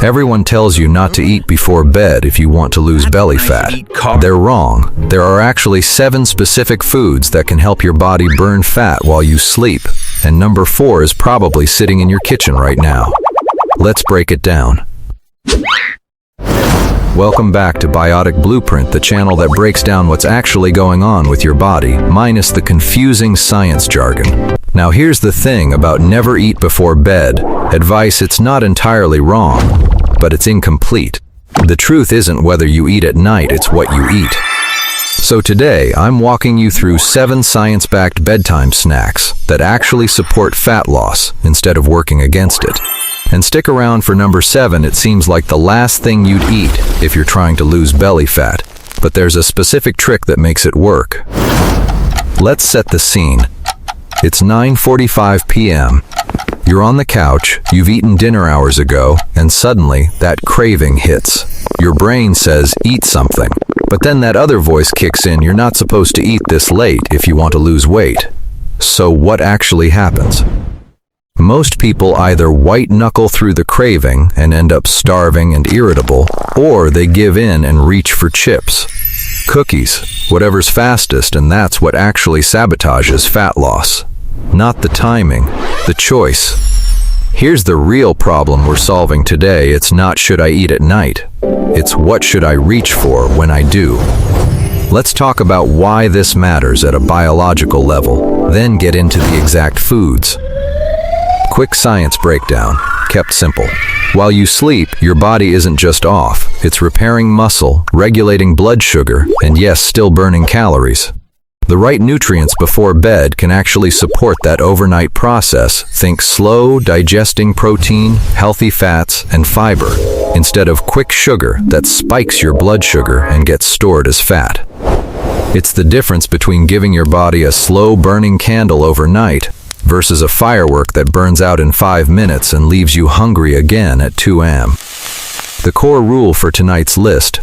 Everyone tells you not to eat before bed if you want to lose belly fat. They're wrong. There are actually 7 specific foods that can help your body burn fat while you sleep, and number 4 is probably sitting in your kitchen right now. Let's break it down. Welcome back to Biotic Blueprint, the channel that breaks down what's actually going on with your body, minus the confusing science jargon. Now here's the thing about never eat before bed. Advice, it's not entirely wrong, but it's incomplete. The truth isn't whether you eat at night, it's what you eat. So today, I'm walking you through 7 science-backed bedtime snacks that actually support fat loss instead of working against it. And stick around for number 7, it seems like the last thing you'd eat if you're trying to lose belly fat, but there's a specific trick that makes it work. Let's set the scene. It's 9:45 p.m. You're on the couch, you've eaten dinner hours ago, and suddenly that craving hits. Your brain says, eat something. But then that other voice kicks in, you're not supposed to eat this late if you want to lose weight. So what actually happens? Most people either white-knuckle through the craving and end up starving and irritable, or they give in and reach for chips, cookies, whatever's fastest, and that's what actually sabotages fat loss. Not the timing, the choice. Here's the real problem we're solving today. It's not should I eat at night. It's what should I reach for when I do. Let's talk about why this matters at a biological level, then get into the exact foods. Quick science breakdown, kept simple. While you sleep, your body isn't just off. It's repairing muscle, regulating blood sugar, and yes, still burning calories. The right nutrients before bed can actually support that overnight process. Think slow digesting protein, healthy fats, and fiber, instead of quick sugar that spikes your blood sugar and gets stored as fat. It's the difference between giving your body a slow burning candle overnight versus a firework that burns out in 5 minutes and leaves you hungry again at 2 a.m. The core rule for tonight's list: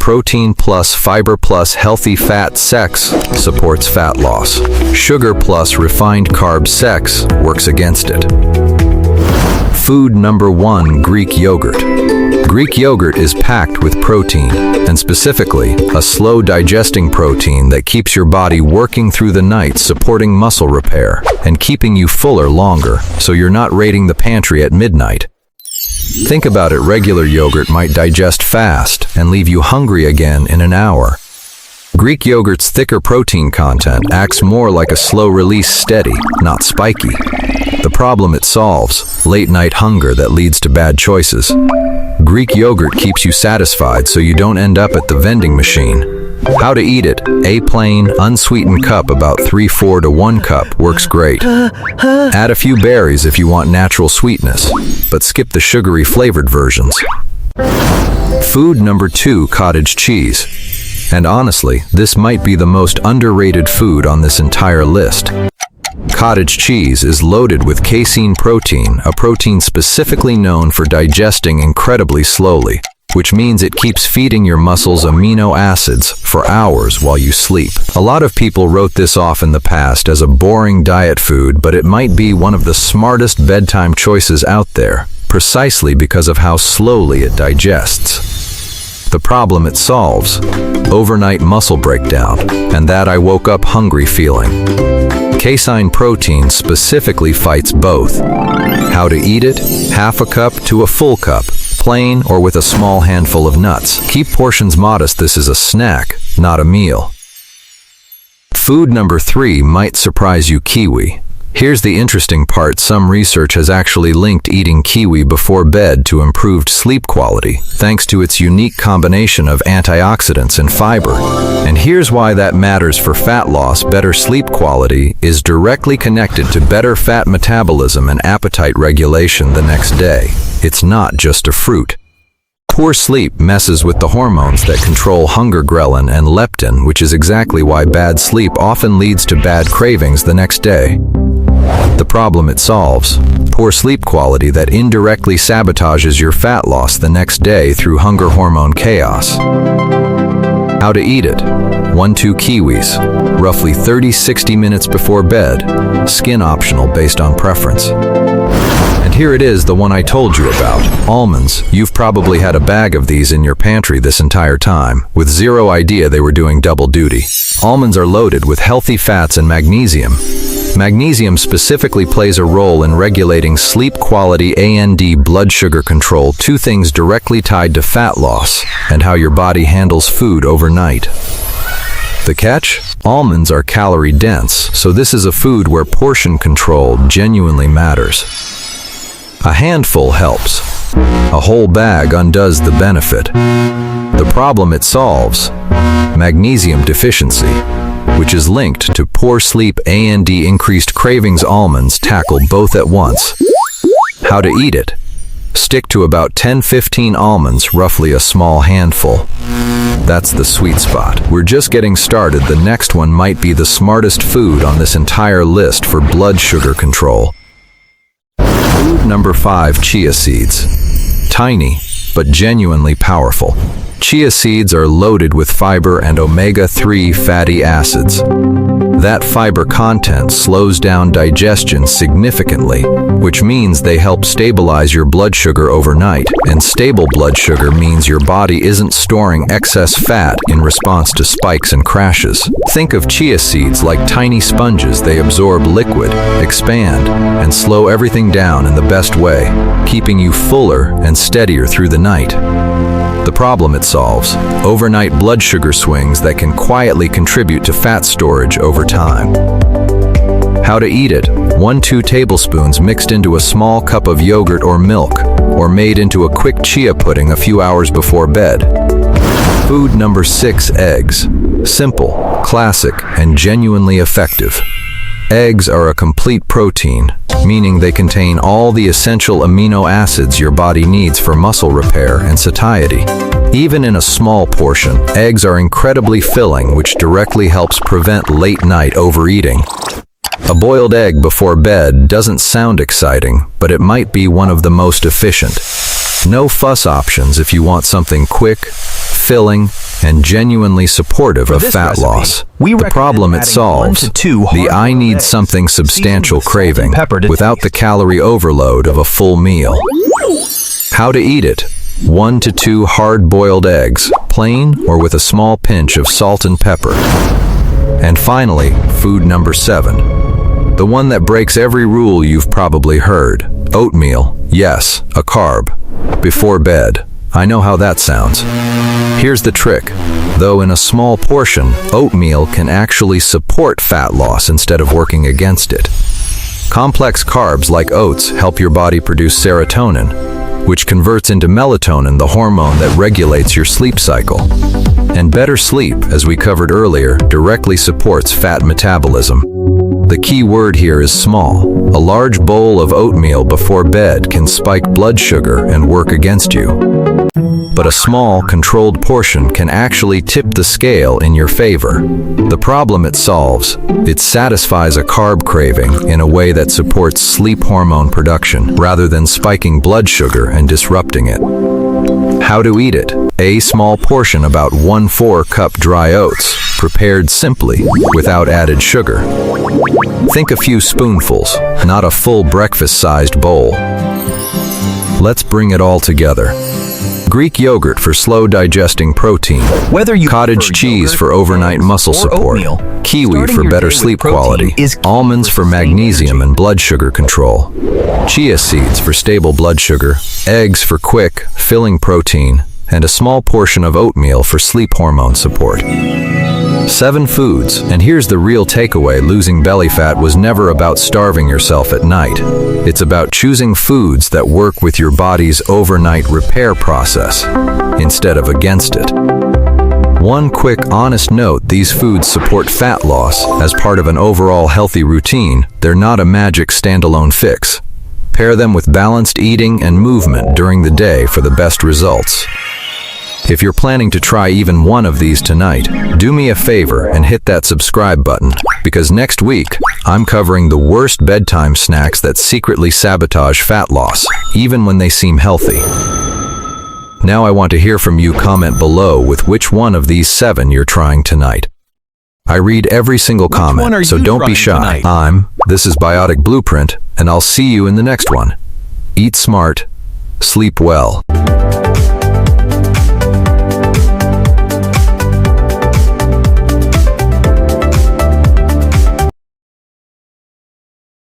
protein plus fiber plus healthy fat sex supports fat loss. Sugar plus refined carb sex works against it. Food number 1, Greek yogurt. Greek yogurt is packed with protein, and specifically, a slow digesting protein that keeps your body working through the night, supporting muscle repair, and keeping you fuller longer, so you're not raiding the pantry at midnight. Think about it, regular yogurt might digest fast and leave you hungry again in an hour. Greek yogurt's thicker protein content acts more like a slow-release steady, not spiky. The problem it solves: late-night hunger that leads to bad choices. Greek yogurt keeps you satisfied so you don't end up at the vending machine. How to eat it: a plain, unsweetened cup, about 3/4 to 1 cup, works great. Add a few berries if you want natural sweetness, but skip the sugary flavored versions. Food number 2, cottage cheese. And honestly, this might be the most underrated food on this entire list. Cottage cheese is loaded with casein protein, a protein specifically known for digesting incredibly slowly, which means it keeps feeding your muscles amino acids for hours while you sleep. A lot of people wrote this off in the past as a boring diet food, but it might be one of the smartest bedtime choices out there, precisely because of how slowly it digests. The problem it solves: overnight muscle breakdown, and that I woke up hungry feeling. Casein protein specifically fights both. How to eat it: half a cup to a full cup, plain or with a small handful of nuts. Keep portions modest, this is a snack, not a meal. Food number 3 might surprise you: kiwi. Here's the interesting part: some research has actually linked eating kiwi before bed to improved sleep quality, thanks to its unique combination of antioxidants and fiber. And here's why that matters for fat loss: better sleep quality is directly connected to better fat metabolism and appetite regulation the next day. It's not just a fruit. Poor sleep messes with the hormones that control hunger, ghrelin and leptin, which is exactly why bad sleep often leads to bad cravings the next day. The problem it solves: poor sleep quality that indirectly sabotages your fat loss the next day through hunger hormone chaos. How to eat it: 1-2 kiwis, roughly 30-60 minutes before bed, skin optional based on preference. And And here it is, the one I told you about. Almonds. You've probably had a bag of these in your pantry this entire time, with zero idea they were doing double duty. Almonds are loaded with healthy fats and magnesium. Magnesium specifically plays a role in regulating sleep quality and blood sugar control, two things directly tied to fat loss and how your body handles food overnight. The catch? Almonds are calorie dense, so this is a food where portion control genuinely matters. A handful helps. A whole bag undoes the benefit. The problem it solves: magnesium deficiency, which is linked to poor sleep and increased cravings. Almonds tackle both at once. How to eat it? Stick to about 10-15 almonds, roughly a small handful. That's the sweet spot. We're just getting started. The next one might be the smartest food on this entire list for blood sugar control. Food number 5, chia seeds. Tiny, but genuinely powerful. Chia seeds are loaded with fiber and omega-3 fatty acids. That fiber content slows down digestion significantly, which means they help stabilize your blood sugar overnight. And stable blood sugar means your body isn't storing excess fat in response to spikes and crashes. Think of chia seeds like tiny sponges. They absorb liquid, expand, and slow everything down in the best way, keeping you fuller and steadier through the night. The problem it solves: overnight blood sugar swings that can quietly contribute to fat storage over time. How to eat it? 1-2 tablespoons mixed into a small cup of yogurt or milk, or made into a quick chia pudding a few hours before bed. Food number 6, eggs. Simple, classic, and genuinely effective. Eggs are a complete protein, meaning they contain all the essential amino acids your body needs for muscle repair and satiety. Even in a small portion, eggs are incredibly filling, which directly helps prevent late-night overeating. A boiled egg before bed doesn't sound exciting, but it might be one of the most efficient. No fuss options if you want something quick, filling, and genuinely supportive of fat loss. The problem it solves: the I need something substantial craving, without the calorie overload of a full meal. How to eat it? 1 to 2 hard-boiled eggs, plain or with a small pinch of salt and pepper. And finally, food number 7. The one that breaks every rule you've probably heard. Oatmeal. Yes, a carb. Before bed. I know how that sounds. Here's the trick. Though in a small portion, oatmeal can actually support fat loss instead of working against it. Complex carbs like oats help your body produce serotonin, which converts into melatonin, the hormone that regulates your sleep cycle. And better sleep, as we covered earlier, directly supports fat metabolism. The key word here is small. A large bowl of oatmeal before bed can spike blood sugar and work against you. But a small, controlled portion can actually tip the scale in your favor. The problem it solves: it satisfies a carb craving in a way that supports sleep hormone production, rather than spiking blood sugar and disrupting it. How to eat it? A small portion, about 1/4 cup dry oats, prepared simply, without added sugar. Think a few spoonfuls, not a full breakfast-sized bowl. Let's bring it all together. Greek yogurt for slow-digesting protein, cottage cheese for overnight muscle support, kiwi for better sleep quality, almonds for magnesium and blood sugar control, chia seeds for stable blood sugar, eggs for quick, filling protein, and a small portion of oatmeal for sleep hormone support. 7 foods, and here's the real takeaway: losing belly fat was never about starving yourself at night. It's about choosing foods that work with your body's overnight repair process, instead of against it. One quick, honest note: these foods support fat loss as part of an overall healthy routine. They're not a magic standalone fix. Pair them with balanced eating and movement during the day for the best results. If you're planning to try even one of these tonight, do me a favor and hit that subscribe button, because next week, I'm covering the worst bedtime snacks that secretly sabotage fat loss, even when they seem healthy. Now I want to hear from you. Comment below with which one of these 7 you're trying tonight. I read every single comment, so don't be shy. This is Biotic Blueprint, and I'll see you in the next one. Eat smart, sleep well.